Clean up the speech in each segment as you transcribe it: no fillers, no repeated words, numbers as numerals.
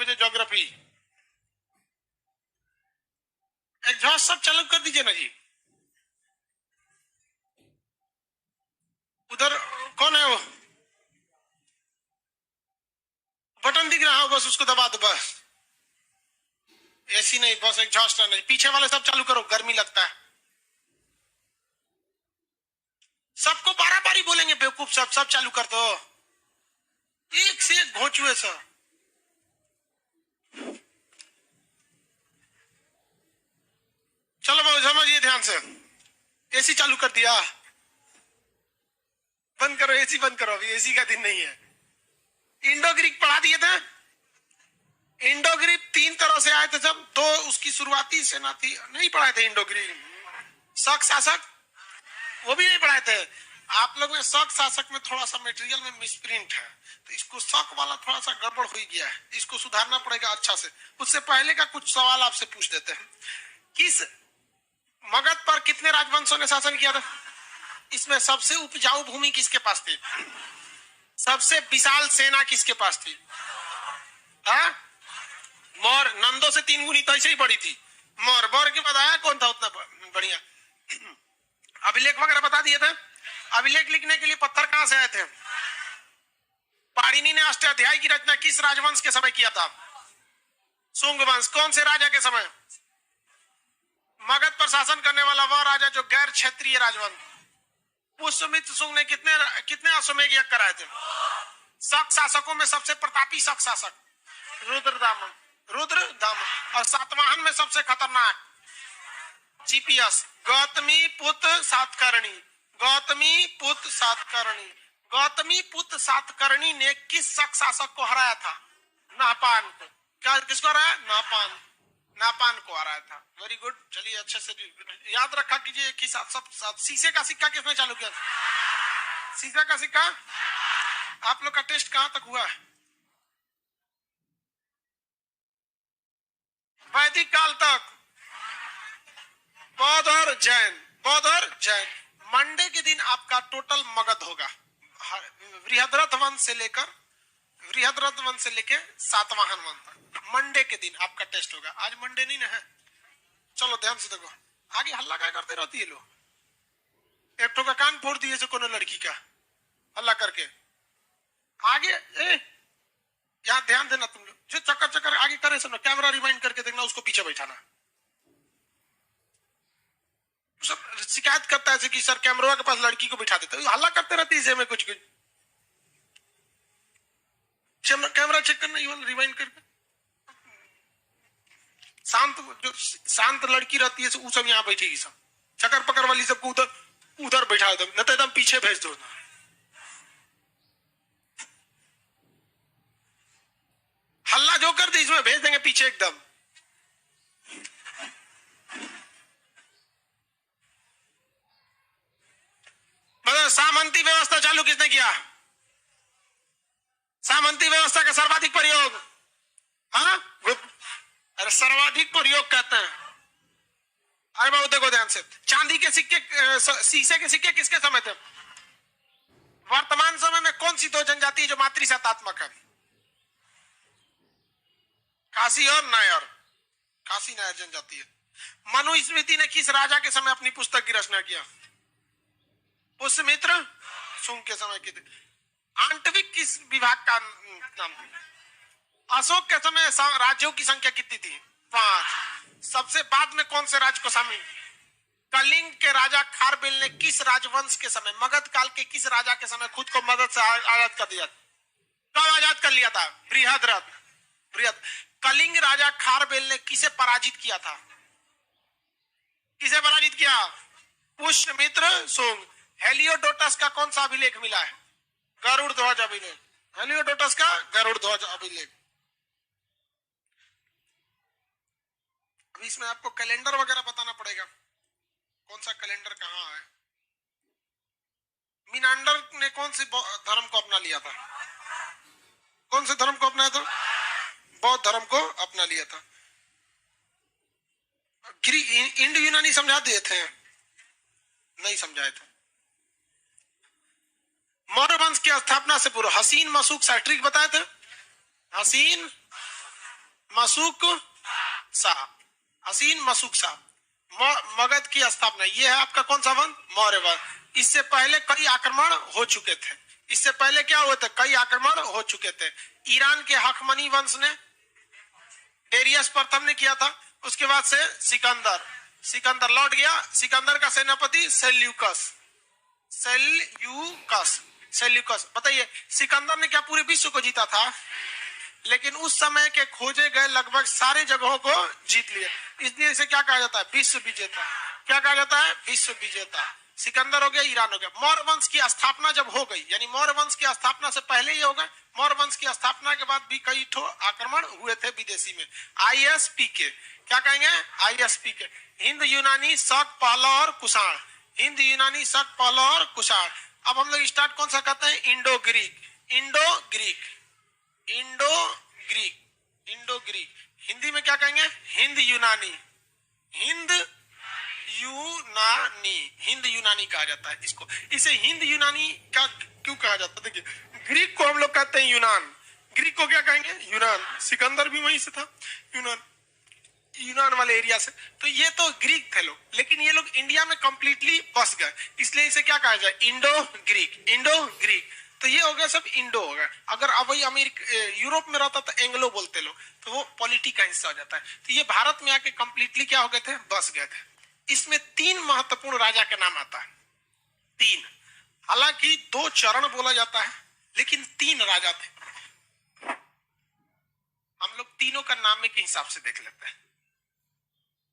बजे geography. Exhaust सब चालू कर दीजिए ना जी। उधर कौन है वो? बटन दिख रहा हो, बस उसको दबा दो बस। एसी नहीं, बस एग्जॉस्ट नहीं। पीछे वाले सब चालू करो, गर्मी लगता है। सबको बारी बारी बोलेंगे बेवकूफ, सब चालू कर दो। एक से एक घोंचुए सर। चलो बाबू समझिए ध्यान से। एसी चालू कर दिया, बंद करो एसी बंद करो, अभी एसी का दिन नहीं है। इंडो ग्रीक पढ़ा दिए थे। इंडो ग्रीक 3 तरह से आए थे जब, तो उसकी शुरुआती सेना थी, नहीं पढ़ाए थे इंडो ग्रीक। शक शासक वो भी नहीं पढ़ाए थे आप लोग ने। शक शासक में थोड़ा सा मटेरियल में मिसप्रिंट है, तो इसको शक वाला थोड़ा सा गड़बड़ हो गया है, इसको सुधारना पड़ेगा अच्छा से। उससे पहले का कुछ सवाल आपसे पूछ देते हैं। किस मगध पर कितने राजवंशों ने शासन किया था? इसमें सबसे उपजाऊ भूमि किसके पास थी? सबसे विशाल सेना किसके पास थी? मौर्य। नंदो से 3 गुनी तो ऐसे ही बड़ी थी। मौर्य के बताया कौन था उतना बढ़िया? अभिलेख वगैरह बता दिए थे। अभिलेख लिखने के लिए पत्थर कहां से आए थे? पाणिनि ने अष्टाध्यायी की रचना किस राजवंश के समय किया था? शुंग वंश। कौन से राजा के समय? मगध पर शासन करने वाला वह राजा जो गैर क्षेत्रीय राजवंश। पुष्यमित्र शुंग ने कितने अश्वमेध यज्ञ कराए थे? शक शासकों में सबसे प्रतापी शक शासक रुद्रदामन। और सातवाहन में सबसे खतरनाक जीपीएस गौतमी पुत्र सातकर्णी। गौतमी पुत्र सातकर्णी ने किस शक शासक को हराया था? नापान को। क्या किसको हराया? नापान को हराया था। Very good. चलिए अच्छे से याद रखा कीजिए कि सब शीशे का सिक्का किसने चालू किया? शीशे का सिक्का। आप लोग का टेस्ट कहां तक हुआ है? वैदिक काल तक। बौद्ध और जैन। मंडे के दिन आपका टोटल मगध होगा, बृहद्रथ वंश से लेके सातवाहन वंश तक। मंडे के दिन आपका टेस्ट होगा। आज मंडे नहीं ना है। चलो ध्यान से देखो। आगे हल्ला क्या करते रहती है लोग? एक तो का कान फोड़ दिए से कोनो लड़की का हल्ला करके। आगे यहाँ ध्यान देना तुम लोग। जो चक्कर आगे करे सब कैमरा रिवाइंड करके देखना, उसको पीछे बैठाना। सब शिकायत करता है कि सर कैमरा के पास लड़की को बिठा देते, हल्ला करते रहती है में कुछ कैमरा चेक करना, रिवाइंड करके। शांत लड़की रहती है वो सब यहाँ बैठेगी, सब चक्कर पकड़ वाली सबको उधर बैठा दो, नहीं तो एकदम पीछे भेज दो। हल्ला जो कर दी इसमें भेज देंगे पीछे एकदम। मतलब सामंती व्यवस्था चालू किसने किया? सामंती व्यवस्था का सर्वाधिक प्रयोग, हाँ अरे सर्वाधिक प्रयोग कहते हैं। अरे बाबू देखो ध्यान से। चांदी के सिक्के, शीशे के सिक्के किसके समय थे? वर्तमान समय में कौन सी 2 जनजाति जो मातृसत्तात्मक है? काशी और नायर। काशी नायर जनजाति है। मनुस्मृति ने किस राजा के समय अपनी पुस्तक की रचना किया? पुष्यमित्र शुंग के समय की थी। आंटविक किस विभाग का नाम? अशोक के समय राज्यों की संख्या कितनी थी? 5। सबसे बाद में कौन से राज्य को शामिल? कलिंग के राजा खारबेल ने किस राजवंश के समय, मगध काल के किस राजा के समय खुद को मगध से आजाद कर दिया? कब आजाद कर लिया था? बृहद। कलिंग राजा खारबेल ने किसे पराजित किया था? किसे पराजित किया? पुष्यमित्र शुंग। हेलियोडोटस का कौन सा अभिलेख मिला है? गरुड़ ध्वज अभिलेख। हेलियोडोटस का गरुड़ ध्वज अभिलेख। अभी इसमें आपको कैलेंडर वगैरह बताना पड़ेगा, कौन सा कैलेंडर कहाँ है। मिनांडर ने कौन सी धर्म को अपना लिया था? कौन से धर्म को अपनाया था? बौद्ध धर्म को अपना लिया था। इंड यूनानी समझा दिए थे? नहीं समझाए थे। मौर्य वंश की स्थापना से पूर्व हसीन मशूक सैट्रिक बताए थे। हसीन मशूक शाह, हसीन मशूक शाह। मगध की स्थापना, ये है आपका कौन सा वंश? मौर्य वंश। इससे पहले कई आक्रमण हो चुके थे। इससे पहले क्या हुए थे? कई आक्रमण हो चुके थे। ईरान के हखमनी वंश ने, डेरियस प्रथम ने किया था। उसके बाद से सिकंदर लौट गया। सिकंदर का सेनापति सेल्यूकस। बताइए, सिकंदर ने क्या पूरे विश्व को जीता था? लेकिन उस समय के खोजे गए लगभग सारे जगहों को जीत लिए। इसलिए इसे क्या कहा जाता है? विश्व विजेता। क्या कहा जाता है? विश्व विजेता। सिकंदर हो गया, ईरान हो गया। मौर्य वंश की स्थापना जब हो गई, यानी मौर्य वंश की स्थापना से पहले ही हो गए, मौर्य वंश की स्थापना के बाद भी कई ठो आक्रमण हुए थे विदेशी में। ISPK, क्या कहेंगे? ISPK, हिंद यूनानी शक पहला और कुषाण। हिंद यूनानी शक पहला और कुषाण। अब हम लोग स्टार्ट कौन सा करते हैं? Indo Greek. हिंदी में क्या कहेंगे? हिंद यूनानी कहा जाता है इसको। इसे हिंद यूनानी क्या क्यों कहा जाता है? देखिए, ग्रीक को हम लोग कहते हैं यूनान। ग्रीक को क्या कहेंगे? यूनान। सिकंदर भी वहीं से था, यूनान वाले एरिया से। तो ये तो ग्रीक थे लोग, लेकिन ये लोग इंडिया में कंप्लीटली बस गए, इसलिए इसे क्या कहा जाए? Indo Greek. तो ये हो गया सब इंडो हो गया। अगर अब वही यूरोप में रहता तो एंग्लो बोलते लोग, तो वो पॉलिटी का हिस्सा हो जाता है। तो ये भारत में आके कंप्लीटली क्या हो गए थे? बस गए थे। इसमें 3 महत्वपूर्ण राजा का नाम आता है। 3, हालांकि 2 चरण बोला जाता है, लेकिन 3 राजा थे। हम लोग तीनों का नाम के हिसाब से देख लेते हैं।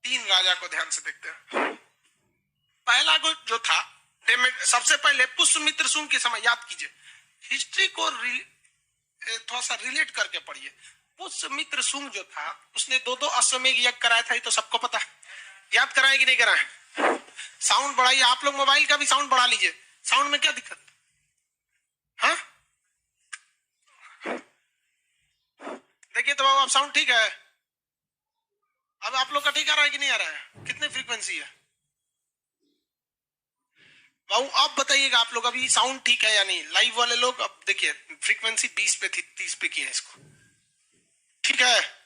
3 राजा को ध्यान से देखते हैं। पहला जो था, सबसे पहले पुष्यमित्र शुंग के समय, याद कीजिए, हिस्ट्री को थोड़ा सा रिलेट करके पढ़िए। पुष्यमित्र शुंग जो था, उसने 2 अश्वमेध यज्ञ कराया था, ये तो सबको पता है। याद कराए कि नहीं कराए? साउंड बढ़ाइए, आप लोग मोबाइल का भी साउंड बढ़ा लीजिए। साउंड में क्या दिक्कत? हाँ, देखिए तो बाबू, अब साउंड ठीक है? अब आप लोग का ठीक आ रहा है कि नहीं आ रहा है? कितने फ्रीक्वेंसी है बाबू? अब बताइएगा आप लोग, अभी साउंड ठीक है या नहीं? लाइव वाले लोग अब देखिए, फ्रीक्वेंसी 20 पे थी, 30 पे की है इसको। ठीक है?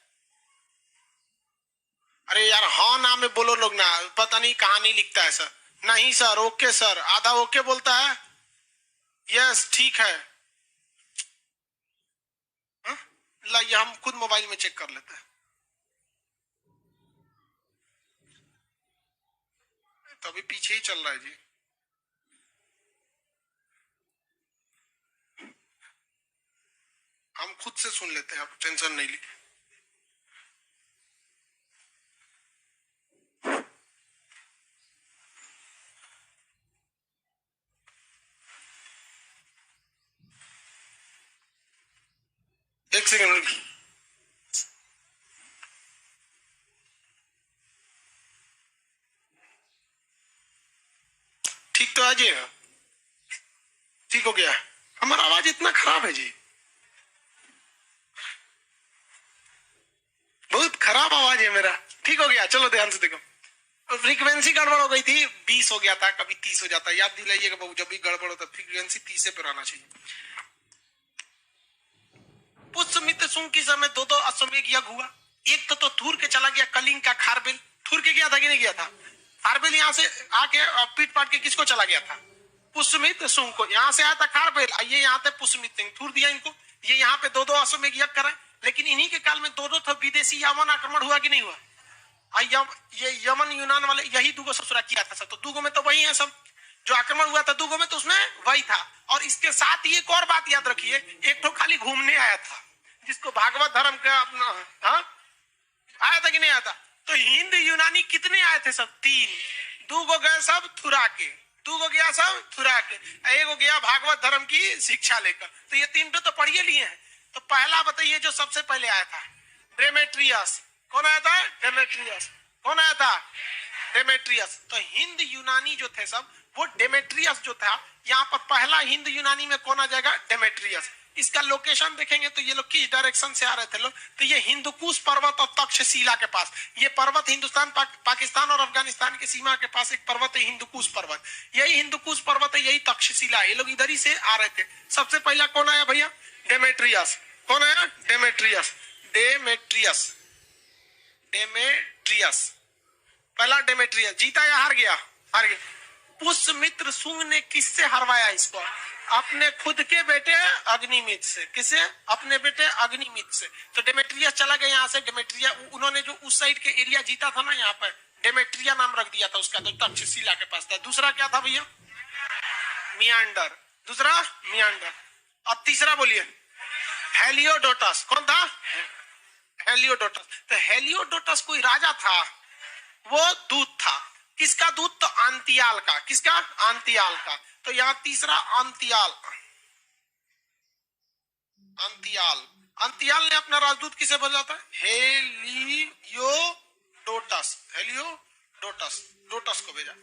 अरे यार, हाँ ना में बोलो लोग ना, पता नहीं कहाँ नहीं लिखता है सर। नहीं सर, ओके सर, आधा ओके बोलता है। यस, ठीक है। लाइए हम खुद मोबाइल में चेक कर लेते हैं। तो अभी पीछे ही चल रहा है जी। हम खुद से सुन लेते हैं, आप टेंशन नहीं ली। एक सेकंड। ठीक तो है जी? ठीक हो गया? हमारा आवाज इतना खराब है जी, बहुत खराब आवाज है मेरा। ठीक हो गया? चलो ध्यान से देखो। फ्रीक्वेंसी गड़बड़ हो गई थी, 20 हो गया था, कभी 30 हो जाता है। याद दिलाइएगा बाबू, जब भी गड़बड़ होता है फ्रीक्वेंसी 30 पे रहना चाहिए। पुष्यमित्र शुंग के समय 2 अश्वमेध यज्ञ हुआ। एक तो थूर के चला गया कलिंग का खारबेल। थूर के गया था कि नहीं गया था? खारबेल यहाँ से आके पीट पाट के किसको चला गया था? पुष्यमित्र शुंग को। यहाँ से आया था खारबेल, ये यहाँ थे पुष्यमित्र, थूर दिया इनको। ये यहाँ पे 2 अश्वमेध यज्ञ कराए। लेकिन इन्हीं के काल में 2 विदेशी यमन आक्रमण हुआ कि नहीं हुआ? ये यमन यूनान वाले यही 2 ससुरा किया था सब। तो 2 में तो वही है सब, जो आक्रमण हुआ था 2 में तो उसमें वही था। और इसके साथ ही एक और बात याद रखिए, एक तो खाली घूमने आया था, जिसको भागवत धर्म का अपना, हाँ, आया था कि नहीं आया था? तो हिंद यूनानी कितने आए थे? सब 3। 2 गए सब थुरा के, 2 गया सब थुरा के, 1 गया भागवत धर्म की शिक्षा लेकर। तो ये 3 तो पढ़िए लिए हैं। तो पहला बताइए जो सबसे पहले आया था, डेमेट्रियस। कौन आया था? डेमेट्रियस। कौन आया था? डेमेट्रियस। तो हिंद यूनानी जो थे सब, वो डेमेट्रियस जो था, यहाँ पर पहला हिंद यूनानी में कौन आ जाएगा? डेमेट्रियस। इसका लोकेशन देखेंगे तो ये लोग किस डायरेक्शन से आ रहे थे लोग? तो ये हिंदुकुश पर्वत और तक्षशिला के पास, ये पर्वत हिंदुस्तान पाकिस्तान और अफगानिस्तान की सीमा के पास एक पर्वत है हिंदुकुश पर्वत। यही हिंदुकुश पर्वत है, यही तक्षशिला। ये लोग इधर ही से आ रहे थे। सबसे पहला कौन आया भैया? डेमेट्रियस। कौन आया? डेमेट्रियस। डेमेट्रियस, पहला डेमेट्रियस जीता या हार गया? हार गया। पुष्यमित्र शुंग ने किससे हरवाया इसको? अपने खुद के बेटे अग्निमित्र से। किसे? अपने बेटे अग्निमित्र से। तो डेमेट्रियस चला गया यहाँ से। डेमेट्रिया उन्होंने जो उस साइड के एरिया जीता था ना, यहाँ पर डेमेट्रिया नाम रख दिया था उसका, तो तक्षशिला के पास था। दूसरा क्या था भैया? मियांडर। दूसरा मियांडर। अब तीसरा बोलिए, हेलियोडोटस। कौन था? हेलियोडोटस। तो हेलियोडोटस कोई राजा था, वो दूत था। किसका दूत? तो अंतियाल का। किसका? अंतियाल का। तो यहाँ तीसरा अंतियाल। अंतियाल, अंतियाल ने अपना राजदूत किसे भेजा था? हेलियोडोटस। हेलियोडोटस, डोटस को भेजा।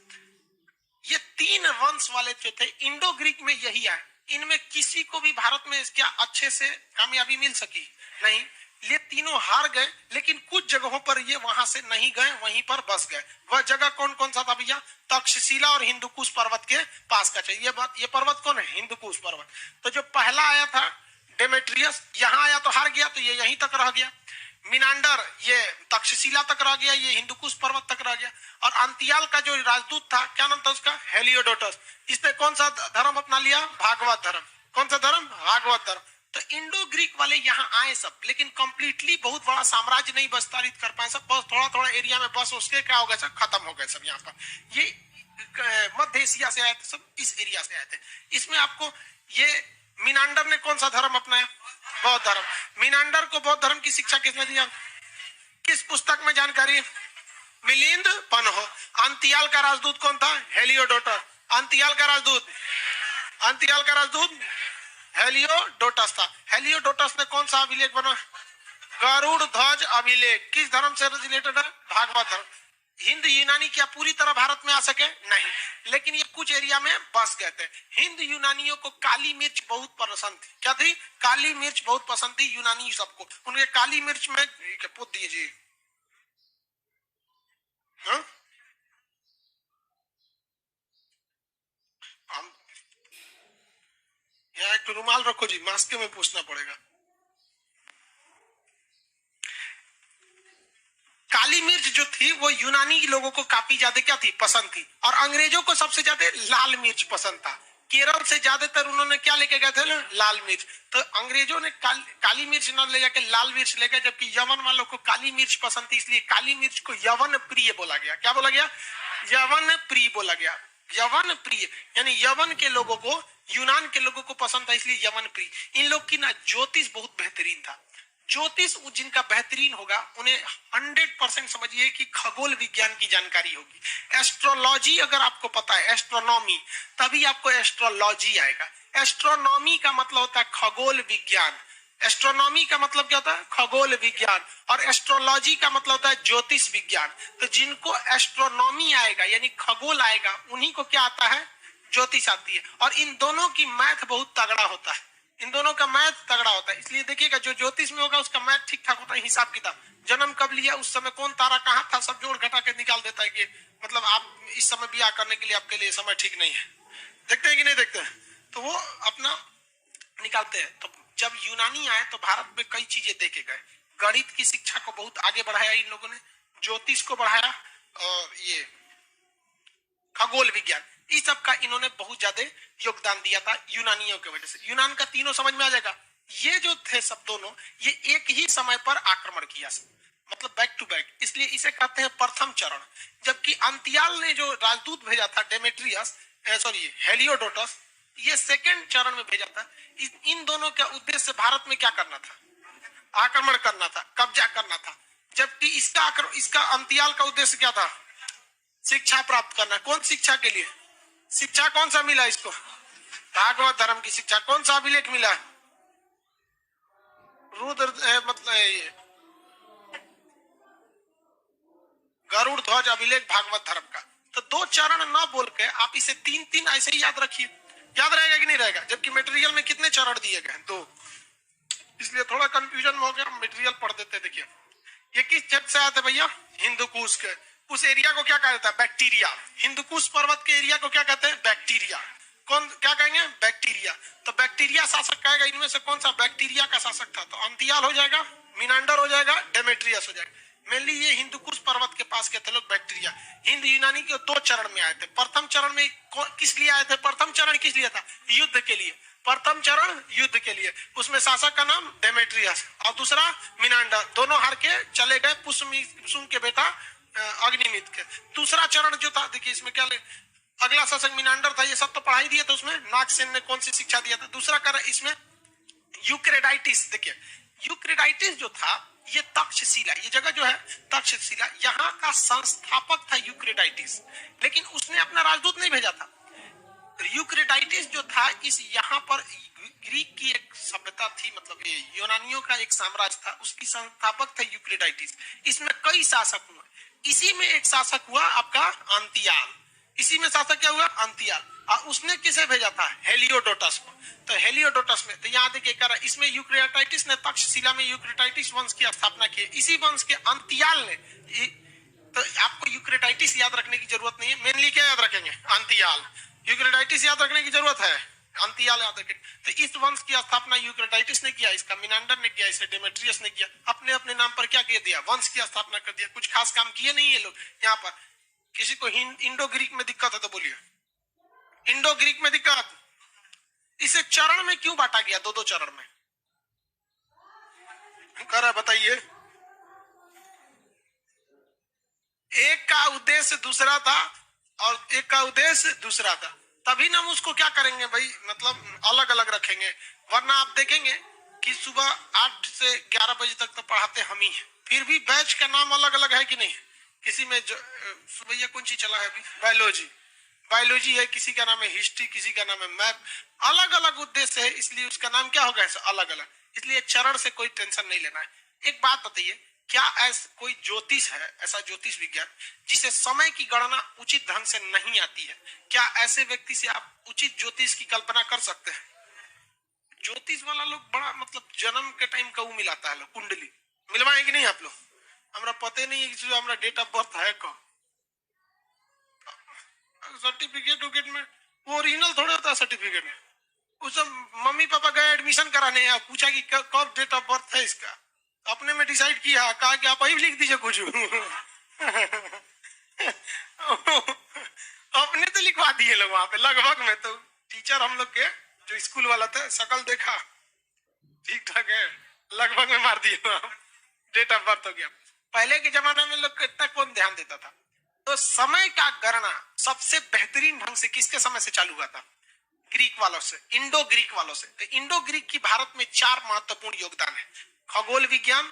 ये तीन वंश वाले जो थे इंडो ग्रीक में यही आए। इनमें किसी को भी भारत में क्या अच्छे से कामयाबी मिल सकी? नहीं। ये तीनों हार गए, लेकिन कुछ जगहों पर ये वहां से नहीं गए, वहीं पर बस गए। वह जगह कौन कौन सा था भैया? तक्षशिला और हिंदुकुश पर्वत के पास का चाहिए। ये पर्वत कौन है? हिंदुकुश पर्वत। तो जो पहला आया था डेमेट्रियस, यहाँ आया तो हार गया, तो ये यहीं तक रह गया। मिनांडर ये तक्षशिला तक रह गया, ये हिंदुकुश पर्वत तक रह गया। और अंतियाल का जो राजदूत था, क्या नाम था उसका? हेलियोडोटस। इसने कौन सा धर्म अपना लिया? भागवत धर्म। कौन सा धर्म? भागवत धर्म। तो इंडो ग्रीक वाले यहाँ आए सब, लेकिन कंप्लीटली बहुत बड़ा साम्राज्य नहीं विस्तारित कर पाए सब। बस थोड़ा थोड़ा एरिया में बस उसके क्या हो गए सब? खत्म हो गए सब। यहाँ पर ये मध्य एशिया से आए थे सब, इस एरिया से आए थे। इसमें आपको ये मिनांडर ने कौन सा धर्म अपनाया? बौद्ध धर्म। मिनांडर को बौद्ध धर्म की शिक्षा किसने दिया? किस पुस्तक में जानकारी? मिलिंद पन्हो। अंतियाल का राजदूत कौन था? हेलियोडोटस। अंतियाल का राजदूत, अंतियाल का राजदूत हेलियोडोटस था। हेलियोडोटस ने कौन सा अभिलेख बना? गरुड़ ध्वज अभिलेख। किस धर्म से रिलेटेड है? भागवत धर्म। हिंद यूनानी क्या पूरी तरह भारत में आ सके? नहीं, लेकिन ये कुछ एरिया में बस गए थे। हिंद यूनानियों को काली मिर्च बहुत पसंद थी। क्या थी? काली मिर्च बहुत पसंद थी यूनानी सबको। उनके काली मिर्च में पोत दीजिए। हाँ? हम यहाँ एक रुमाल रखो जी, मास्क में पूछना पड़ेगा। काली मिर्च जो थी वो यूनानी लोगों को काफी ज्यादा क्या थी? पसंद थी। और अंग्रेजों को सबसे ज्यादा लाल मिर्च पसंद था। केरल से ज्यादातर उन्होंने क्या लेके गए थे? लाल मिर्च। तो अंग्रेजों ने काली मिर्च न ले जाके लाल मिर्च ले गए, जबकि यवन वालों को काली मिर्च पसंद थी, इसलिए काली मिर्च को यवन प्रिय बोला गया। क्या बोला गया? यवन प्रिय बोला गया। यवन प्रिय यानी यवन के लोगों को, यूनान के लोगों को पसंद था, इसलिए यवन प्रिय। इन लोग की ना ज्योतिष बहुत बेहतरीन था। ज्योतिष जिनका बेहतरीन होगा उन्हें 100% समझिए कि खगोल विज्ञान की जानकारी होगी। एस्ट्रोलॉजी अगर आपको पता है, एस्ट्रोनॉमी, तभी आपको एस्ट्रोलॉजी आएगा। एस्ट्रोनॉमी का मतलब होता है खगोल विज्ञान। एस्ट्रोनॉमी का मतलब क्या होता है? खगोल विज्ञान। और एस्ट्रोलॉजी का मतलब होता है ज्योतिष विज्ञान। तो जिनको एस्ट्रोनॉमी आएगा यानी खगोल आएगा, उन्हीं को क्या आता है? ज्योतिष आती है। और इन दोनों की मैथ बहुत तगड़ा होता है। इन दोनों का मैथ तगड़ा होता है, इसलिए देखिएगा जो ज्योतिष में होगा उसका मैथ ठीक ठाक होता है, हिसाब किताब। जन्म कब लिया, उस समय कौन तारा कहाँ था, सब जोड़ घटा के निकाल देता है कि मतलब आप इस समय ब्याह करने के लिए आपके लिए समय ठीक नहीं है। देखते हैं कि नहीं देखते हैं? तो वो अपना निकालते हैं। तो जब यूनानी आए तो भारत में कई चीजें देखे गए। गणित की शिक्षा को बहुत आगे बढ़ाया इन लोगों ने, ज्योतिष को बढ़ाया, और ये खगोल विज्ञान, इस सब का इन्होंने बहुत ज्यादा योगदान दिया था यूनानियों की वजह से। यूनान का तीनों समझ में आ जाएगा। ये जो थे सब दोनों, ये एक ही समय पर आक्रमण किया, मतलब बैक टू बैक, इसलिए इसे कहते हैं प्रथम चरण। जबकि अंतियाल ने जो राजदूत भेजा था डेमेट्रियस, सॉरी हेलियोडोटस, ये सेकेंड चरण में भेजा था। इन दोनों का उद्देश्य भारत में क्या करना था? आक्रमण करना था, कब्जा करना था। जबकि इसका अंतियाल का उद्देश्य क्या था? शिक्षा प्राप्त करना। कौन शिक्षा के लिए? शिक्षा कौन सा मिला इसको? भागवत धर्म की शिक्षा। कौन सा अभिलेख मिला? रुद्र मतलब गरुड़ ध्वज अभिलेख भागवत धर्म का। तो दो चरण ना बोल के आप इसे तीन तीन ऐसे ही याद रखिए। याद रहेगा कि नहीं रहेगा? जबकि मटेरियल में कितने चरण दिए गए? दो, इसलिए थोड़ा कंफ्यूजन हो गया। मटेरियल पढ़ देते। देखिए ये किस क्षेत्र से आते हैं भैया? हिंदुकुश के। उस एरिया को क्या कहता है? बैक्टीरिया। हिंदुकुश पर्वत के एरिया को क्या कहते हैं? बैक्टीरिया। कौन क्या कहेंगे? बैक्टीरिया। तो बैक्टीरिया शासक कहेगा। इनमें से कौन सा बैक्टीरिया का शासक था? तो अंतियाल हो जाएगा, मिनांडर हो जाएगा, डेमेट्रियस हो जाएगा। मेनली ये हिंदुकुश पर्वत के पास के थे लोग, बैक्टीरिया। हिंद यूनानी के 2 चरण में आए थे। प्रथम चरण में किस लिए आए थे? प्रथम चरण किस लिए था? युद्ध के लिए। प्रथम चरण युद्ध के लिए, उसमें शासक का नाम डेमेट्रियस और दूसरा मिनांडर, दोनों हार के चले गए पुष्म के बेटा अग्निमित के। दूसरा चरण जो था, देखिए इसमें क्या अगला शासक मिनांडर था, ये सब तो पढ़ाई दिया था उसमें। नागसेन ने कौन सी शिक्षा दिया था? दूसरा कारण इसमें यूक्रेडाइटिस। देखिए यूक्रेडाइटिस जो था ये तक्षशिला, ये जगह जो है तक्षशिला, यहाँ का संस्थापक था यूक्रेडाइटिस, लेकिन उसने अपना राजदूत नहीं भेजा था। यूक्रेडाइटिस जो था इस यहाँ पर ग्रीक की एक सभ्यता थी, मतलब ये यूनानियों का एक साम्राज्य था, उसकी संस्थापक था यूक्रेडाइटिस। इसमें कई शासक हुए, इसी में एक शासक हुआ आपका अंतियाल। इसी में शासक क्या हुआ? अंतियाल। और उसने किसे भेजा था? हेलियोडोटस को। तो हेलियोडोटस में, तो यहाँ देखिए कर इसमें यूक्रेटाइटिस ने तक्षशिला में यूक्रेटाइटिस वंश की स्थापना की। इसी वंश के अंतियाल ने, तो आपको यूक्रेटाइटिस याद रखने की जरूरत नहीं है, मेनली क्या याद रखेंगे? अंतियाल। यूक्रेटाइटिस याद रखने की जरूरत है, अंतियाल याद रखेंगे। तो इस वंश की स्थापना यूक्रेटाइटिस ने किया, इसका मिनांडर ने किया, इसे डेमेट्रियस ने किया। अपने अपने नाम पर क्या किया दिया? वंश की स्थापना कर दिया। कुछ खास काम किए नहीं ये लोग। यहाँ पर किसी को इंडो ग्रीक में दिक्कत है तो बोलिए। इंडो ग्रीक में दिक्कत? इसे चरण में क्यों बांटा गया? 2-2 चरण में कर, बताइए। एक का उद्देश्य दूसरा था और एक का उद्देश्य दूसरा था, तभी ना हम उसको क्या करेंगे भाई, मतलब अलग अलग रखेंगे। वरना आप देखेंगे कि सुबह 8 से 11 बजे तक तो पढ़ाते हम ही हैं, फिर भी बैच का नाम अलग अलग है कि नहीं? किसी में सुबह कौन सी चला है अभी? बायोलॉजी है, किसी का नाम है हिस्ट्री, किसी का नाम है मैथ। अलग अलग उद्देश्य है, इसलिए उसका नाम क्या होगा? अलग अलग। इसलिए चरण से कोई टेंशन नहीं लेना है। एक बात बताइए, क्या ऐसा कोई ज्योतिष है, ऐसा ज्योतिष विज्ञान जिसे समय की गणना उचित ढंग से नहीं आती है? क्या ऐसे व्यक्ति से आप उचित ज्योतिष की कल्पना कर सकते हैं? ज्योतिष वाला लोग बड़ा मतलब जन्म के टाइम का वो मिलाता है लोग, कुंडली मिलवाए कि नहीं आप लोग? हमरा पता नहीं है कि हमरा डेट ऑफ बर्थ है कब, सर्टिफिकेट विकेट में वो ओरिजिनल थोड़ा होता है सर्टिफिकेट में। उस मम्मी पापा गए एडमिशन कराने, पूछा कि कब डेट ऑफ बर्थ है इसका, अपने में डिसाइड किया, कहा कि आप ही लिख दीजिए कुछ। अपने तो लिखवा दिए लोग वहां पे लगभग में। तो टीचर हम लोग के जो स्कूल वाला था, शकल देखा ठीक ठाक है, लगभग में मार दिए, डेट ऑफ बर्थ हो गया। पहले के जमाने में लोग इतना कौन ध्यान देता था? तो समय का गणना सबसे बेहतरीन ढंग से किसके समय से चालू हुआ था? ग्रीक वालों से, इंडो ग्रीक वालों से। तो इंडो ग्रीक की भारत में 4 महत्वपूर्ण योगदान है: खगोल विज्ञान,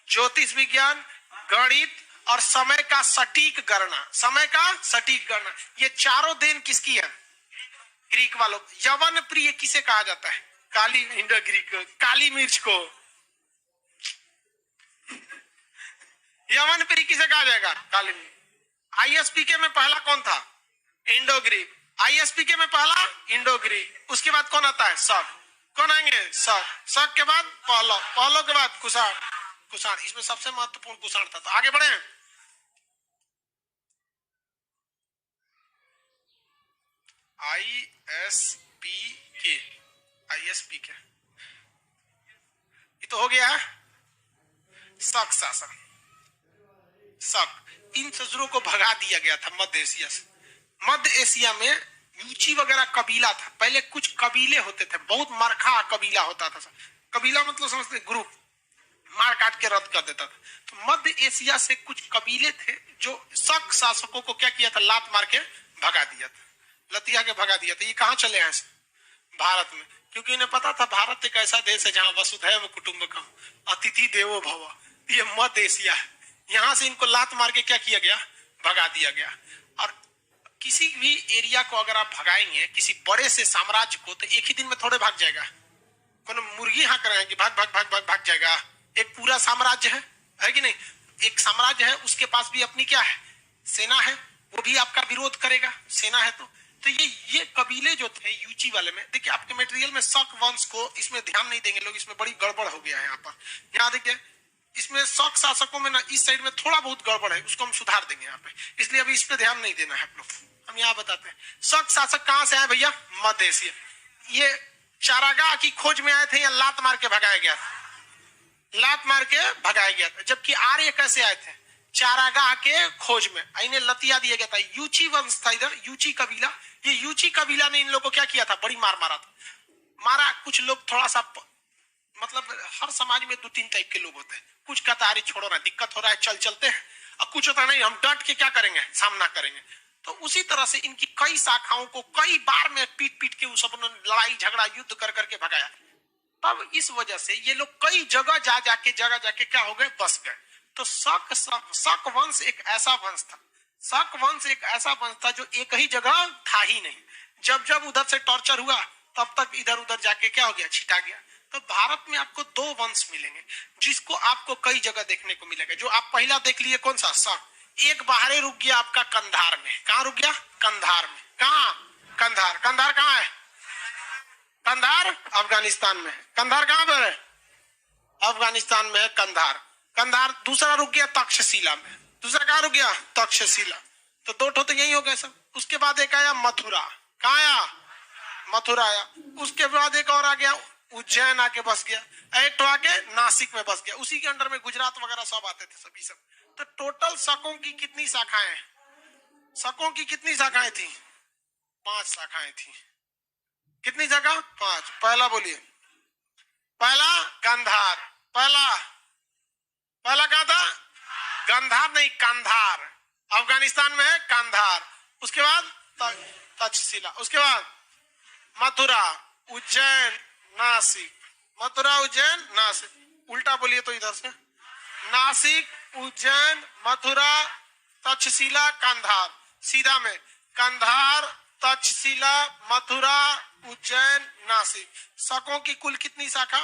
ज्योतिष विज्ञान, गणित और समय का सटीक गणना। समय का सटीक गणना, ये चारों देन किसकी है? ग्रीक वालों। यवन प्रिय किसे कहा जाता है? काली, इंडो ग्रीक काली मिर्च को यवन प्रिय किसे कहा जाएगा? काली मिर्च। आईएसपीके में पहला कौन था? Indo Greek. आईएसपीके में पहला इंडो ग्रीक, उसके बाद कौन आता है? शक। कौन आएंगे? शक। शक के बाद पहलो, पहलो के बाद कुषाण। कुषाण इसमें सबसे महत्वपूर्ण कुषाण था। तो आगे बढ़े, आईएसपीके, आईएसपीके ये तो हो गया है। शक शासन, शक, इन ससुरों को भगा दिया गया था मध्य एशिया से। मध्य एशिया में यूची वगैरह कबीला था। पहले कुछ कबीले होते थे, बहुत मरखा कबीला होता था। कबीला मतलब समझते, ग्रुप, मार काट के रद्द कर देता था। तो मध्य एशिया से कुछ कबीले थे जो शक शासकों को क्या किया था? लात मार के भगा दिया था, लतिया के भगा दिया था। ये कहाँ चले हैं? भारत में, क्योंकि इन्हें पता था भारत एक ऐसा देश है जहाँ वसुधैव कुटुंबकम, अतिथि देवो भव। ये मध्य एशिया है, यहाँ से इनको लात मार के क्या किया गया? भगा दिया गया। और किसी भी एरिया को अगर आप भगाएंगे, किसी बड़े से साम्राज्य को, तो एक ही दिन में थोड़े भाग जाएगा। कौन मुर्गी हाँ कराएंगे भाग भाग भाग भाग भाग जाएगा? एक पूरा साम्राज्य है कि नहीं? एक साम्राज्य है, उसके पास भी अपनी क्या है? सेना है, वो भी आपका विरोध करेगा, सेना है तो ये कबीले जो थे यूची वाले में, देखिए आपके मटेरियल में शक वंश को इसमें ध्यान नहीं देंगे लोग, इसमें बड़ी गड़बड़ हो गया है यहाँ पर। यहाँ देखिए इसमें शक शासकों में ना इस साइड में थोड़ा बहुत गड़बड़ है, उसको हम सुधार देंगे यहाँ पे, इसलिए अभी इस पे ध्यान नहीं देना है आप लोग। हम यहाँ बताते हैं शक शासक कहाँ से आए भैया? मध्य एशिया। ये चारागाह की खोज में आए थे या लात मार के भगाया गया था? लात मार के भगाया गया था। जबकि आर्य कैसे आए थे? चारागाह के खोज में। इन्हें लतिया दिया गया था। यूची वंश था इधर, यूची कबीला। ये यूची कबीला ने इन लोगों को क्या किया था? बड़ी मार मारा था। मारा, कुछ लोग थोड़ा सा, मतलब हर समाज में 2-3 टाइप के लोग होते हैं। कुछ कहता है अरे छोड़ो ना, दिक्कत हो रहा है, चल चलते हैं। और कुछ होता नहीं, हम डट के क्या करेंगे, सामना करेंगे। तो उसी तरह से इनकी कई शाखाओं को कई बार में पीट पीट के उस सबने लड़ाई झगड़ा युद्ध कर करके भगाया। तब इस वजह से ये लोग कई जगह जगह जाके क्या हो गए, बस गए। तो शक वंश एक ऐसा वंश था, शक वंश एक ऐसा वंश था जो एक ही जगह था ही नहीं। जब जब उधर से टॉर्चर हुआ तब तक इधर उधर जाके क्या हो गया, छिटा गया। तो भारत में आपको 2 वंश मिलेंगे जिसको आपको कई जगह देखने को मिलेगा। जो आप पहला देख लिए कौन सा, शक। एक बाहर रुक गया आपका कंधार में। कहाँ रुक गया? कंधार में। कहाँ? कंधार। कंधार कहाँ है? कंधार अफगानिस्तान में है। कंधार कहाँ पर है? अफगानिस्तान में है कंधार। कंधार। दूसरा रुक गया तक्षशिला में। दूसरा कहाँ रुक गया? तक्षशिला। तो 2 ठो तो यही हो गए सब। उसके बाद एक आया मथुरा। कहाँ आया? मथुरा आया। उसके बाद एक और आ गया उज्जैन, आके बस गया। एक तो आके नासिक में बस गया। उसी के अंडर में गुजरात वगैरह सब आते थे, सभी सब। तो टोटल शकों की कितनी शाखाएं? शकों की कितनी शाखाएं थी? 5 शाखाएं थी। कितनी जगह? 5। पहला बोलिए। पहला गांधार। पहला कहा था? गांधार नहीं, कांधार। अफगानिस्तान में है कांधार। उसके बाद तक्षशिला। उसके बाद मथुरा, उज्जैन, नासिक। मथुरा, उज्जैन, नासिक। उल्टा बोलिए तो इधर से, नासिक, उज्जैन, मथुरा, तक्षशिला, कांधार। सीधा में कांधार, तक्षशिला, मथुरा, उज्जैन, नासिक। शकों की कुल कितनी शाखा?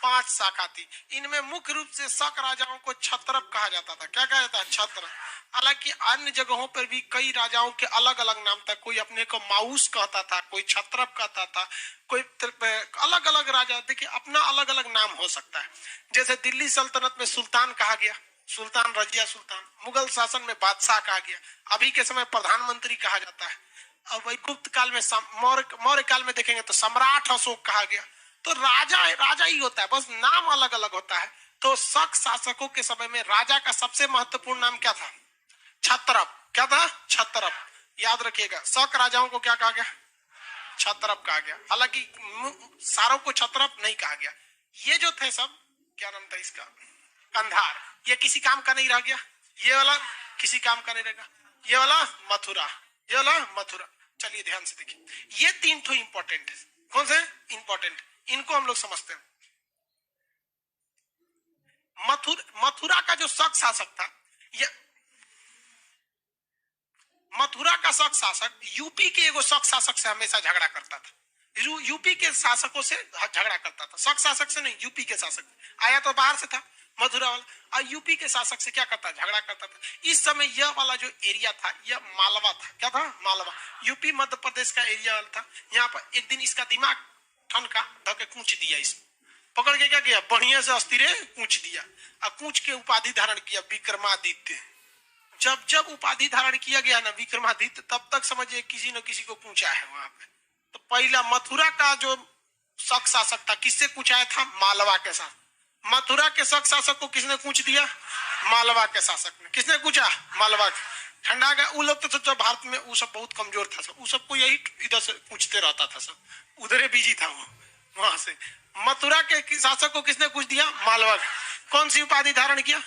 5 शाखा थी। इनमें मुख्य रूप से शक राजाओं को क्षत्रप कहा जाता था। क्या कहा जाता है? छत्र। हालांकि अन्य जगहों पर भी कई राजाओं के अलग अलग नाम था। कोई अपने को माउस कहता था, कोई क्षत्रप कहता था, कोई अलग अलग राजा, देखिए अपना अलग अलग नाम हो सकता है। जैसे दिल्ली सल्तनत में सुल्तान कहा गया, सुल्तान रजिया सुल्तान। मुगल शासन में बादशाह कहा गया। अभी के समय प्रधानमंत्री कहा जाता है। और वही गुप्त काल में, मौर्य काल में देखेंगे तो सम्राट अशोक कहा गया। तो राजा ही होता है, बस नाम अलग अलग होता है। तो शक शासकों के समय में राजा का सबसे महत्वपूर्ण नाम क्या था? छत्रप। क्या था? छत्रप। याद रखिएगा, शक राजाओं को क्या कहा गया? छत्रप कहा गया। हालांकि सारों को छत्रप नहीं कहा गया। ये जो थे सब, क्या नाम था इसका? कंधार। ये किसी काम का नहीं रह गया। ये वाला किसी काम का नहीं रहेगा। ये वाला मथुरा, ये वाला मथुरा। चलिए ध्यान से देखिए, ये 3 तो इंपॉर्टेंट है। कौन से इंपॉर्टेंट? इनको हम लोग समझते हैं। मथुरा का जो शक शासक था, ये मथुरा का शक शासक यूपी के एगो शक शासक से हमेशा झगड़ा करता था। यूपी के शासकों से झगड़ा करता था। शक शासक से नहीं, यूपी के शासक। आया तो बाहर से था मथुरा वाला, और यूपी के शासक से क्या करता? झगड़ा करता था। इस समय यह वाला जो एरिया था, यह मालवा था। क्या था? मालवा। यूपी मध्य प्रदेश का एरिया था। यहाँ पर एक दिन इसका दिमाग ठनका, धके कूच दिया। इसमें पकड़ के क्या किया? बढ़िया से अस्थिरे कूच दिया। और कूच के उपाधि धारण किया विक्रमादित्य। जब जब उपाधि धारण किया गया ना विक्रमादित्य, तब तक समझिए किसी न किसी को पूछा है वहां पे। तो पहला मथुरा का जो शक शासक था, किससे पूछाया था? मालवा के साथ। मथुरा के शक शासक को किसने पूछ दिया? मालवा के शासक ने। किसने पूछा? मालवा। ठंडा गया। वो लोग तो जब भारत में वो सब बहुत कमजोर था सब, वो सबको यही इधर से पूछते रहता था सब, उधर बिजी था वो। वहां से मथुरा के शासक को किसने पूछ दिया? मालवा। कौन सी उपाधि धारण किया?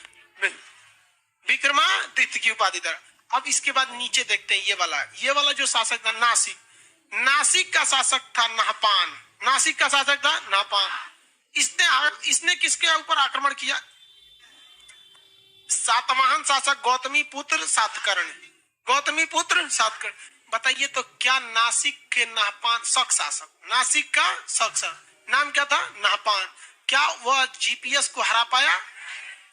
विक्रमादित्य की उपाधि धारण। अब इसके बाद नीचे देखते हैं, ये वाला जो शासक था नासिक। नासिक का शासक था नहपान। नासिक का शासक था नहपान। इसने किसके ऊपर आक्रमण किया? सातवाहन शासक गौतमी पुत्र सातकर्णी। गौतमी पुत्र सातकर्णी। बताइए तो क्या नासिक के नहपान शक शासक, नासिक का शक शासक नाम क्या था? नहपान। क्या वह जीपीएस को हरा पाया?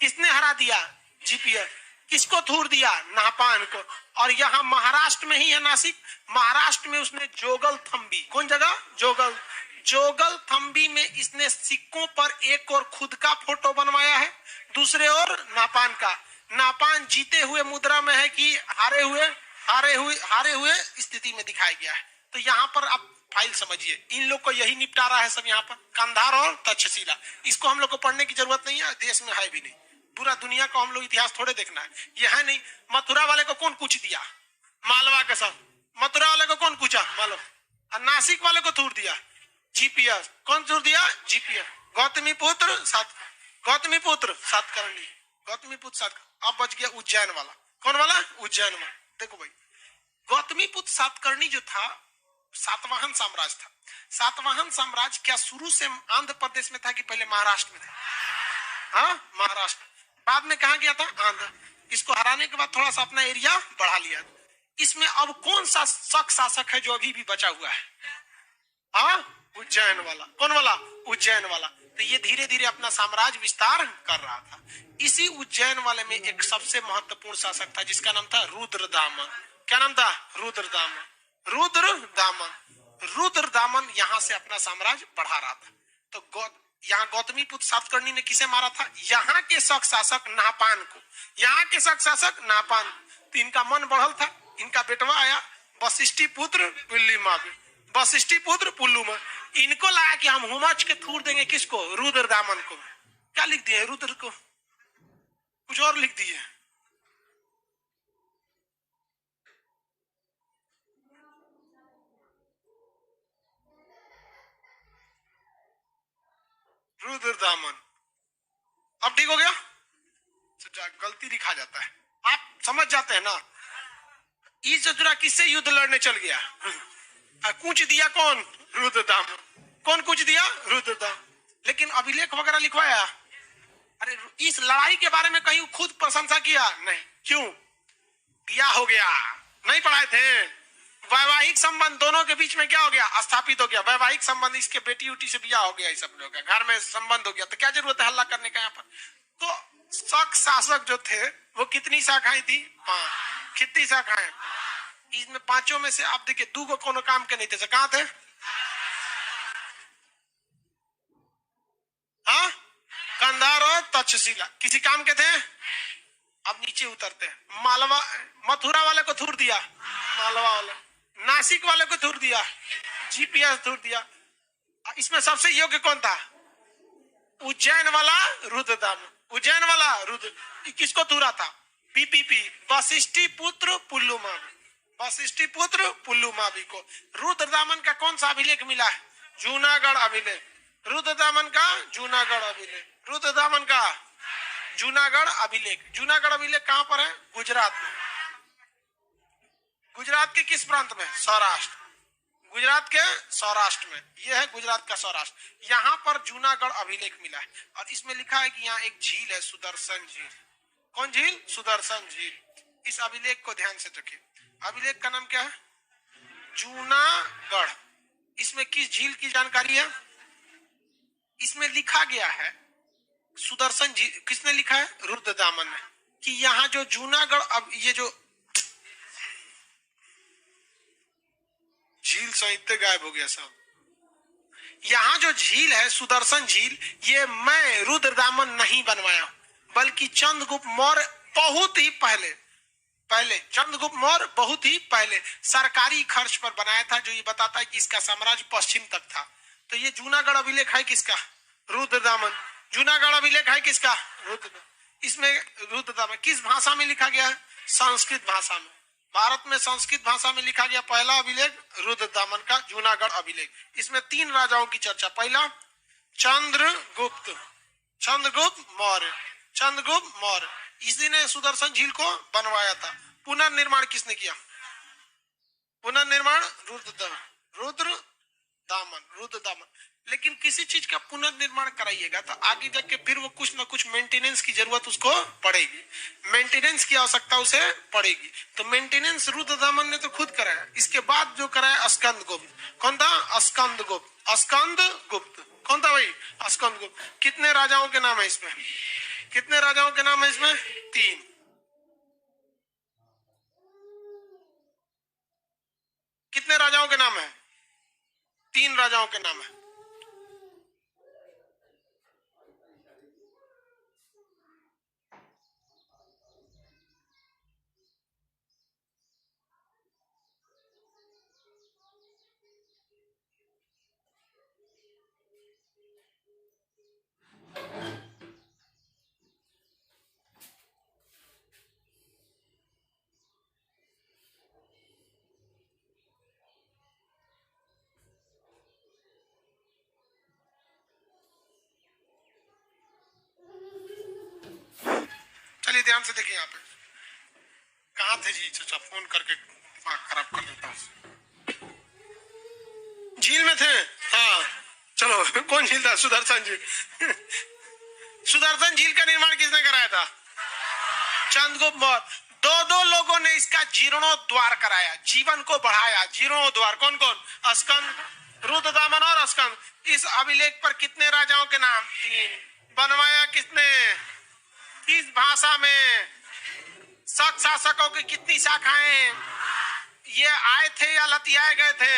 किसने हरा दिया? जीपीएस। किसको थूर दिया? नहपान को। और यहाँ महाराष्ट्र में ही है नासिक। महाराष्ट्र में उसने जोगल थम्बी, कौन जगह? जोगल थम्बी में इसने सिक्कों पर एक और खुद का फोटो बनवाया है, दूसरे और नापान का। नापान जीते हुए मुद्रा में है कि हारे हुए स्थिति में दिखाया गया है। तो यहाँ पर आप फाइल समझिए, इन लोग को यही निपटारा है सब यहाँ पर, कंधार और तक्षशिला। इसको हम लोग को पढ़ने की जरूरत नहीं है, देश में है भी नहीं। पूरा दुनिया को हम लोग इतिहास थोड़े देखना है, ये है नहीं। मथुरा वाले को कौन कूच दिया? मालवा के सब। मथुरा वाले को कौन कूचा? मालवा। और नासिक वाले को थूर दिया जीपीएस। कौन थूर दिया? जीपीएस। गौतमी पुत्र सातकर्णी। गौतमी पुत्र सातकर्णी। अब बच गया उज्जैन वाला। कौन वाला? उज्जैन वाला। देखो भाई, गौतमी पुत्र सातकर्णी जो था, सातवाहन साम्राज्य था। सातवाहन साम्राज्य क्या शुरू से आंध्र प्रदेश में था कि पहले महाराष्ट्र में था? हाँ, महाराष्ट्र। बाद में कहा गया था? आंध्र। इसको हराने के बाद थोड़ा सा अपना एरिया बढ़ा लिया। इसमें अब कौन सा शक शासक है जो अभी भी बचा हुआ है? हाँ, उज्जैन वाला। कौन वाला? उज्जैन वाला। तो ये धीरे धीरे अपना साम्राज्य विस्तार कर रहा था। इसी उज्जैन वाले में एक सबसे महत्वपूर्ण शासक था जिसका नाम था रुद्रदामन। क्या नाम था? रुद्रदामन। रुद्रदामन यहाँ से अपना साम्राज्य बढ़ा रहा था। तो यहाँ गौतमी पुत्र सातकर्णी ने किसे मारा था? यहाँ के शक शासक नाहपान को। यहाँ के शक शासक नाहपान। तो इनका मन बढ़ल था, इनका बेटवा आया वशिष्ठी पुत्र पुल्लुमा। इनको लगा कि हम हुमच के थूर देंगे किसको? रुद्रदामन को। क्या लिख दिए? रुद्र को कुछ और लिख दिए। रुद्रदामन। अब ठीक हो गया? गलती लिखा जाता है, आप समझ जाते हैं ना। ईसुरा किससे युद्ध लड़ने चल गया? कूच दिया कौन? रुद्रदामन। कौन कूच दिया? रुद्रदामन। लेकिन अभिलेख वगैरह लिखवाया? अरे इस लड़ाई के बारे में कहीं खुद प्रशंसा किया? नहीं। क्यों? ब्याह हो गया। नहीं पढ़ाए थे? वैवाहिक संबंध दोनों के बीच में क्या हो गया? स्थापित हो गया वैवाहिक संबंध। इसके बेटी उटी से ब्याह हो गया, ये सब लोग घर में संबंध हो गया। तो क्या जरूरत है हल्ला करने का यहाँ पर? तो शक शासक जो थे वो कितनी शाखाएं थी? 5। कितनी शाखाएं? इसमें 5 में से आप देखिए 2 को कोनो काम के नहीं थे। कहां थे? हाँ, कंधार और तक्षशिला किसी काम के थे? अब नीचे उतरते हैं। मालवा, मथुरा वाले को थूर दिया मालवा वाले। नासिक वाले को थूर दिया जीपीएस, थूर दिया। इसमें सबसे योग्य कौन था? उज्जैन वाला रुद्रदामन। उज्जैन वाला रुद्र। किसको थूरा था? पीपीपी, वशिष्ठी पुत्र पुल्लुमावी को। रुद्रदामन का कौन सा अभिलेख मिला है? जूनागढ़ अभिलेख। रुद्रदामन का जूनागढ़ अभिलेख। रुद्रदामन का जूनागढ़ अभिलेख। जूनागढ़ अभिलेख कहां पर है? गुजरात में। गुजरात के किस प्रांत में? सौराष्ट्र। गुजरात के सौराष्ट्र में। यह है गुजरात का सौराष्ट्र। यहाँ पर जूनागढ़ अभिलेख मिला है और इसमें लिखा है कि यहाँ एक झील है, सुदर्शन झील। कौन झील? सुदर्शन झील। इस अभिलेख को ध्यान से देखिए। अभिलेख का नाम क्या है? जूनागढ़। इसमें किस झील की जानकारी है? इसमें लिखा गया है सुदर्शन झील। किसने लिखा है? रुद्रदामन ने। कि यहाँ जो जूनागढ़, अब ये जो झील साहित्य गायब हो गया सब। यहाँ जो झील है सुदर्शन झील, ये मैं रुद्रदामन नहीं बनवाया, बल्कि चंद्रगुप्त मौर्य बहुत ही पहले चंद्रगुप्त मौर्य बहुत ही पहले सरकारी खर्च पर बनाया था, जो ये बताता है कि इसका साम्राज्य पश्चिम तक था। तो ये जूनागढ़ अभिलेख है किसका? रुद्रदामन। जूनागढ़ अभिलेख है किसका? रुद्रदामन। इसमें रुद्रदामन किस भाषा में लिखा गया है? संस्कृत भाषा में। भारत में संस्कृत भाषा में लिखा गया पहला अभिलेख रुद्रदामन का जूनागढ़ अभिलेख। इसमें 3 राजाओं की चर्चा। पहला चंद्रगुप्त मौर्य। इसी ने सुदर्शन झील को बनवाया था। पुनर्निर्माण किसने किया? पुनर्निर्माण रुद्रदामन। लेकिन किसी चीज का पुनर्निर्माण कराइएगा तो आगे जाके फिर वो कुछ ना कुछ मेंटेनेंस की जरूरत उसको पड़ेगी, मेंटेनेंस की आवश्यकता उसे पड़ेगी। तो मेंटेनेंस रुद्रदामन ने तो खुद कराया। इसके बाद जो कराया स्कंदगुप्त। कौन था? स्कंदगुप्त। कौन था भाई? स्कंदगुप्त। कितने राजाओं के नाम है इसमें? 3। कितने राजाओं के नाम है? 3 राजाओं के नाम है। चलिए ध्यान से देखिए यहाँ पे कहाँ थे जी चाचा, फोन करके दिमाग खराब कर देता हूँ। झील में थे, हाँ चलो कौन झील था? सुदर्शन झील। सुदर्शन झील का निर्माण किसने कराया था? चंद्रगुप्त मौर्य। दो दो लोगों ने इसका जीर्णोद्वार कराया, जीवन को बढ़ाया। जीर्णोद्वार कौन कौन? स्कंद, रुद्रदामन और स्कंद। इस अभिलेख पर कितने राजाओं के नाम? 3। बनवाया किसने? किस भाषा में? शक शासकों की कितनी शाखाएं? ये आए थे या लतियाए गए थे?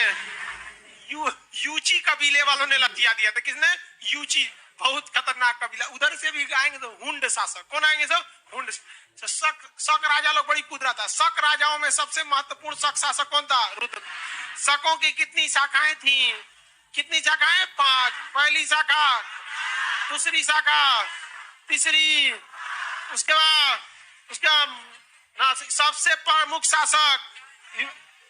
यूची कबीले वालों ने लतिया दिया था। किसने? यूची, बहुत खतरनाक कबीला। उधर से भी आएंगे तो हुंड शासक। कौन आएंगे सब? हुंड। शक राजा लोग बड़ी कुदरत था। शक राजाओं में सबसे महत्वपूर्ण शक शासक कौन था? रुद्र। शकों की कितनी शाखाएं थी? कितनी शाखाएं? 5। पहली शाखा, दूसरी शाखा, तीसरी, उसके बाद सबसे प्रमुख शासक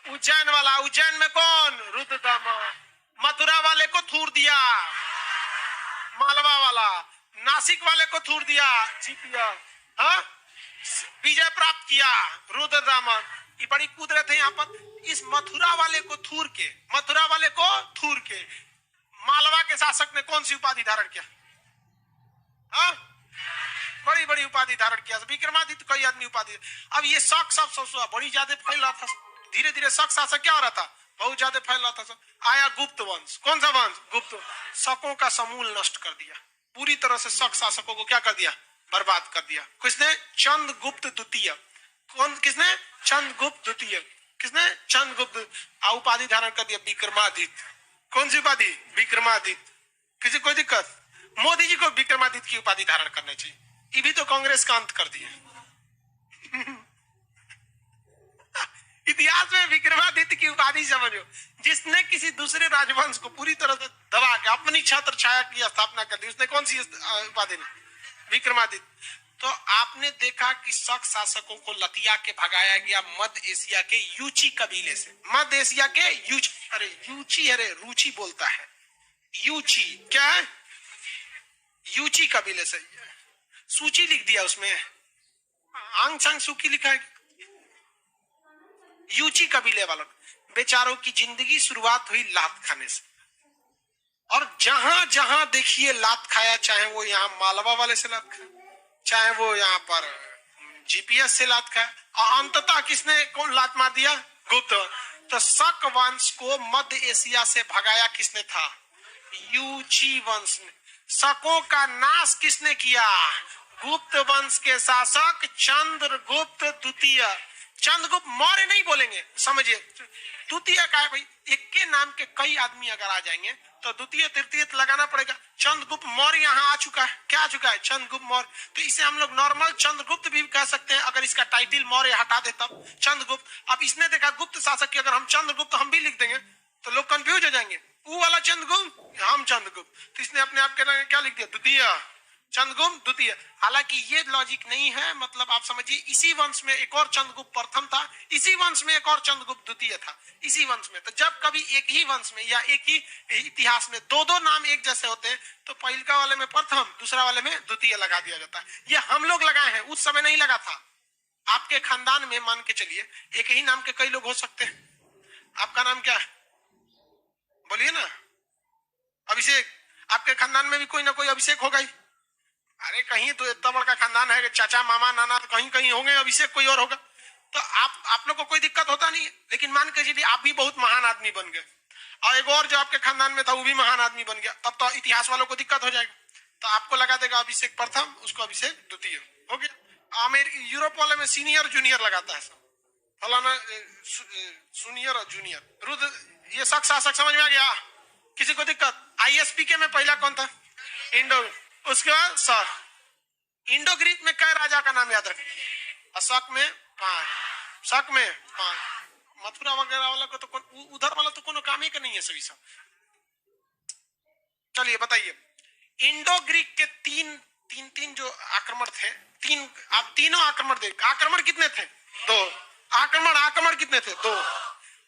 उज्जैन वाला। उज्जैन में कौन? रुद्रदामन। मथुरा वाले को थूर दिया, मालवा वाला। नासिक वाले को थूर दिया, जीत गया। हाँ, विजय प्राप्त किया रुद्रदामन। ये बड़ी कुदरत है यहाँ पर। इस मथुरा वाले को थूर के मालवा के शासक ने कौन सी उपाधि धारण किया? हाँ, बड़ी बड़ी उपाधि धारण किया। विक्रमादित्य कई आदमी उपाधि। अब ये शक सब बड़ी ज्यादा फैल रहा था। धीरे धीरे शक शासक क्या हो रहा था? बहुत ज्यादा फैल रहा था। आया गुप्त वंश। कौन सा वंश? गुप्त। शकों का समूल नष्ट कर दिया पूरी तरह से। शक शासकों को क्या कर दिया? बर्बाद कर दिया। किसने? चंद्रगुप्त द्वितीय। कौन? किसने? चंद्रगुप्त द्वितीय। किसने? चंद्रगुप्त। उपाधि धारण कर दिया विक्रमादित्य। कौन सी उपाधि? विक्रमादित्य। किसी कोई दिक्कत? मोदी जी को विक्रमादित्य की उपाधि धारण करनी चाहिए। ये भी तो कांग्रेस का अंत कर दिया। इतिहास में विक्रमादित्य की उपाधि समझो, जिसने किसी दूसरे राजवंश को पूरी तरह से दबा के अपनी छत्र छाया की स्थापना कर दी। उसने कौन सी उपाधि? विक्रमादित्य। तो आपने देखा कि शक शासकों को लतिया के भगाया गया मध्य एशिया के यूची कबीले से। मध्य एशिया के यूची, रुचि बोलता है। यूची क्या है? यूची कबीले से। सूची लिख दिया उसमें, आंग सांग सूकी लिखा है। यूची कबीले वालों बेचारों की जिंदगी शुरुआत हुई लात खाने से। और जहां जहां देखिए लात खाया, चाहे वो यहाँ मालवा वाले से लात खाया, चाहे वो यहाँ पर जीपीएस से लात खाया, और अंततः किसने कौन लात मार दिया? गुप्त। तो शक वंश को मध्य एशिया से भगाया किसने था? यूची वंश ने। शकों का नाश किसने किया? गुप्त वंश के शासक चंद्रगुप्त द्वितीय। चंद्रगुप्त मौर्य नहीं बोलेंगे, समझिए। द्वितीय का है भाई, एक के नाम के कई आदमी अगर आ जाएंगे तो द्वितीय तृतीय लगाना पड़ेगा। चंद्रगुप्त मौर्य यहाँ आ चुका है। क्या आ चुका है? चंद्रगुप्त मौर्य। तो इसे हम लोग नॉर्मल चंद्रगुप्त भी कह सकते हैं, अगर इसका टाइटल मौर्य हटा दे तब चंद्रगुप्त। अब इसने देखा गुप्त शासक की, अगर हम चंद्रगुप्त हम भी लिख देंगे तो लोग कंफ्यूज हो जाएंगे। वो वाला चंद्रगुप्त, हम चंद्रगुप्त। तो इसने अपने आप के क्या लिख दिया? द्वितीय, चंद्रगुप्त द्वितीय। हालांकि ये लॉजिक नहीं है, मतलब आप समझिए इसी वंश में एक और चंद्रगुप्त प्रथम था, इसी वंश में एक और चंद्रगुप्त द्वितीय था, इसी वंश में। तो जब कभी एक ही वंश में या एक ही इतिहास में दो दो नाम एक जैसे होते हैं तो पहलका वाले में प्रथम, दूसरा वाले में द्वितीय लगा दिया जाता है। ये हम लोग लगाए हैं, उस समय नहीं लगा था। आपके खानदान में मान के चलिए एक ही नाम के कई लोग हो सकते हैं। आपका नाम क्या है? बोलिए ना। अभिषेक। आपके खानदान में भी कोई ना कोई अभिषेक होगा ही। अरे कहीं तो इतना बड़ा खानदान है कि चाचा मामा नाना कहीं कहीं होंगे, अभिषेक कोई और होगा। तो आप लोग को कोई दिक्कत होता नहीं है। लेकिन मान के चलिए आप भी बहुत महान आदमी बन गए और एक और जो आपके खानदान में था वो भी महान आदमी बन गया, तब तो इतिहास वालों को दिक्कत हो जाएगी। तो आपको लगा देगा अभिषेक प्रथम, उसको अभिषेक द्वितीय हो गया। यूरोप वाले में सीनियर जूनियर लगाता है सब, फलाना जूनियर और जूनियर। रुद्र ये शक शासक समझ में आ गया? किसी को दिक्कत? आईएसपीके में पहला कौन था? इंडो। उसके बाद सर इंडो ग्रीक में कई राजा का नाम याद रखें? शक में 5, शक में 5। मथुरा वगैरह वाला को तो उधर वाला तो कोनो काम ही का नहीं है सभी सब। चलिए बताइए, इंडो ग्रीक के तीन जो आक्रमण थे, आप तीनों आक्रमण देख। आक्रमण कितने थे? 2। आक्रमण कितने थे? 2।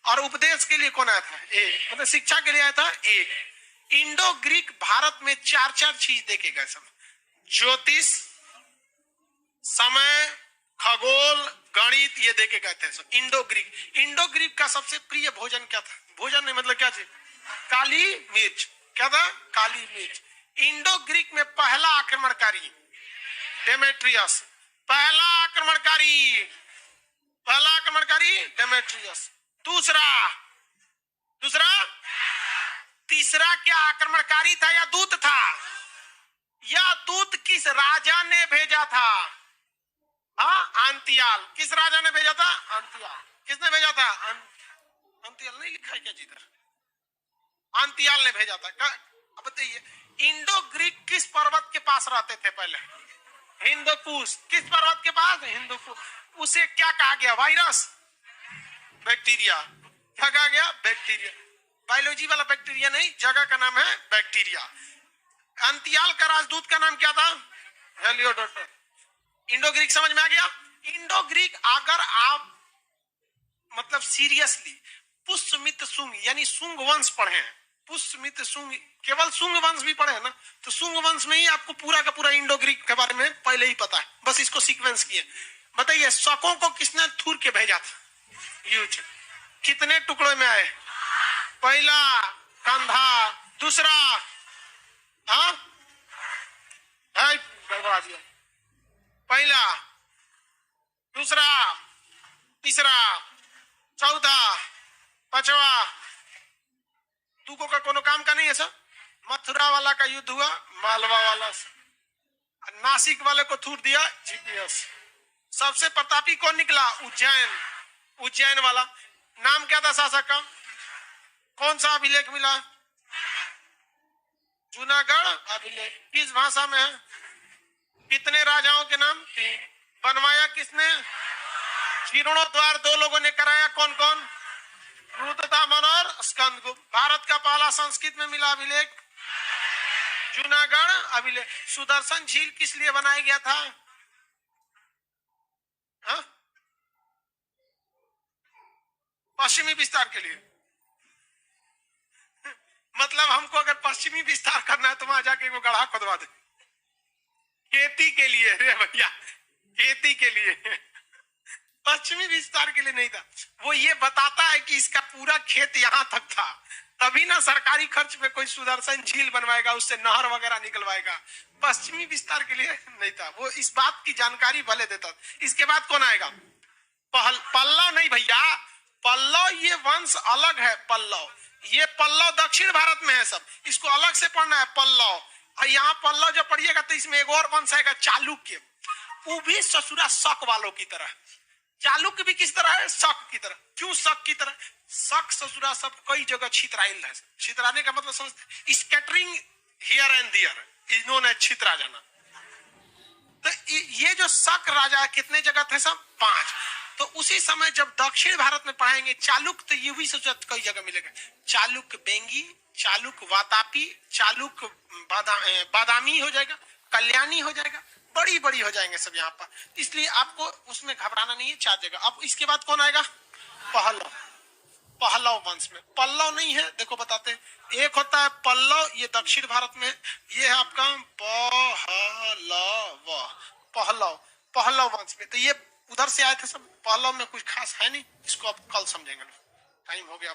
और उपदेश के लिए कौन आया था? 1। मतलब शिक्षा के लिए आया था 1। इंडो ग्रीक भारत में 4 चीज देके गए सब। ज्योतिष, समय, ये दे के गए थे। इंडो ग्रीक, इंडो ग्रीक का सबसे प्रिय भोजन क्या था? भोजन नहीं मतलब क्या चीज? काली मिर्च। क्या था? काली मिर्च। इंडो ग्रीक में पहला आक्रमणकारी डेमेट्रियस, पहला आक्रमणकारी डेमेट्रियस। दूसरा तीसरा क्या आक्रमणकारी था या दूत था? या दूत किस राजा ने भेजा था? हाँ, अंतियाल। किस राजा ने भेजा था? अंतियाल। किसने भेजा था? अंतियाल नहीं लिखा है क्या जिधर? अंतियाल ने भेजा था। अब बताइए, इंडो ग्रीक किस पर्वत के पास रहते थे पहले? हिंदुकुश। किस पर्वत के पास? हिंदुकुश। उसे क्या कहा गया? Virus, bacteria. क्या कहा गया? बैक्टीरिया। बायोलॉजी वाला बैक्टीरिया नहीं, जगह का नाम है बैक्टीरिया। अंतियाल का राजदूत का नाम क्या था? हेलियोडोटस। इंडो ग्रीक समझ में आ गया? इंडो ग्रीक अगर आप मतलब सीरियसली पुष्यमित्र शुंग यानी शुंग वंश पढ़े हैं, पुष्यमित्र शुंग, केवल शुंग वंश भी पढ़े हैं ना, तो शुंग वंश में ही आपको पूरा का पूरा इंडो ग्रीक के बारे में पहले ही पता है, बस इसको सीक्वेंस किए। बताइए, शकों को किसने थूर के भेजा था? यूज। कितने टुकड़ों में आए? पहला कंधा, दूसरा गड़बड़ा दिया, पहला, दूसरा, तीसरा, चौथा, पांचवा। तुको का कोनो काम का नहीं है सर। मथुरा वाला का युद्ध हुआ, मालवा वाला से। नासिक वाले को थूर दिया जीपीएस। सबसे प्रतापी कौन निकला? उज्जैन वाला। नाम क्या था शासक का? कौन सा अभिलेख मिला? जूनागढ़ अभिलेख। किस भाषा में है? कितने राजाओं के नाम? 3। बनवाया किसने? जीर्णोद्वार 2 लोगों ने कराया। कौन कौन? रुद्रदामन और स्कंदगुप्त। भारत का पहला संस्कृत में मिला अभिलेख जूनागढ़ अभिलेख। सुदर्शन झील किस लिए बनाया गया था? हा? पश्चिमी विस्तार के लिए। मतलब हमको अगर पश्चिमी विस्तार करना है तो वहां जाके वो गढ़ा खोदवा दे। खेती के लिए रे भैया, खेती के लिए, पश्चिमी विस्तार के लिए नहीं था। वो ये बताता है कि इसका पूरा खेत यहाँ तक था, तभी ना सरकारी खर्च पे कोई सुदर्शन झील बनवाएगा, उससे नहर वगैरह निकलवाएगा। पश्चिमी विस्तार के लिए नहीं था। वो इस बात की जानकारी भले देता। इसके बाद कौन आएगा? पल्लव नहीं भैया, पल्लव ये वंश अलग है। पल्लव, ये पल्लव दक्षिण भारत में है सब, इसको अलग से पढ़ना है पल्लव। और यहाँ पल्लव जब पढ़िएगा तो इसमें एक और वंश आएगा चालुक्य। वो भी ससुरा शक वालों की तरह। चालुक्य भी किस तरह है? शक की तरह। क्यों शक की तरह? शक ससुरा सब कई जगह छितराइल है। छितराने का मतलब समझते? Scattering here and there is known as छितरा जाना। तो ये जो शक राजा कितने जगह थे? सब 5। तो उसी समय जब दक्षिण भारत में पढ़ाएंगे चालुक्य, तो ये भी सोचा कई जगह मिलेगा। चालुक्य बेंगी, चालुक्य वातापी, चालुक्य बादामी हो जाएगा, कल्याणी हो जाएगा, बड़ी बड़ी हो जाएंगे सब यहाँ पर। इसलिए आपको उसमें घबराना नहीं है। 4 जगह। अब इसके बाद कौन आएगा? पहलव। पहलव वंश में पल्लव नहीं है, देखो बताते हैं। एक होता है पल्लव, ये दक्षिण भारत में, ये है आपका पहलव वंश में। तो ये उधर से आए थे सब। पहलव में कुछ खास है नहीं, इसको अब कल समझेंगे। टाइम हो गया।